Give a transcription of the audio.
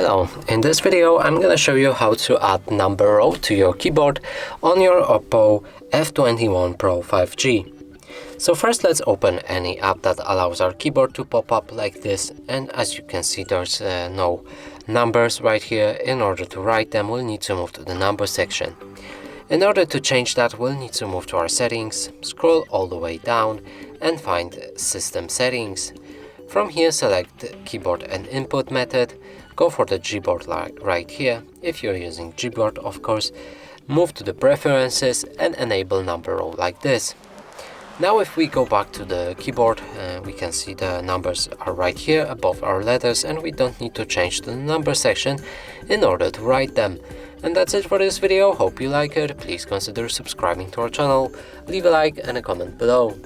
Hello, in this video I'm gonna show you how to add number row to your keyboard on your OPPO F21 Pro 5G. So first let's open any app that allows our keyboard to pop up like this, and as you can see there's no numbers right here. In order to write them we'll need to move to the number section. In order to change that we'll need to move to our settings, scroll all the way down and find system settings. From here select keyboard and input method, go for the Gboard right here. If you're using Gboard, of course, move to the preferences and enable number row like this. Now if we go back to the keyboard, we can see the numbers are right here above our letters, and we don't need to change the number section in order to write them. And that's it for this video. Hope you like it. Please consider subscribing to our channel, leave a like and a comment below.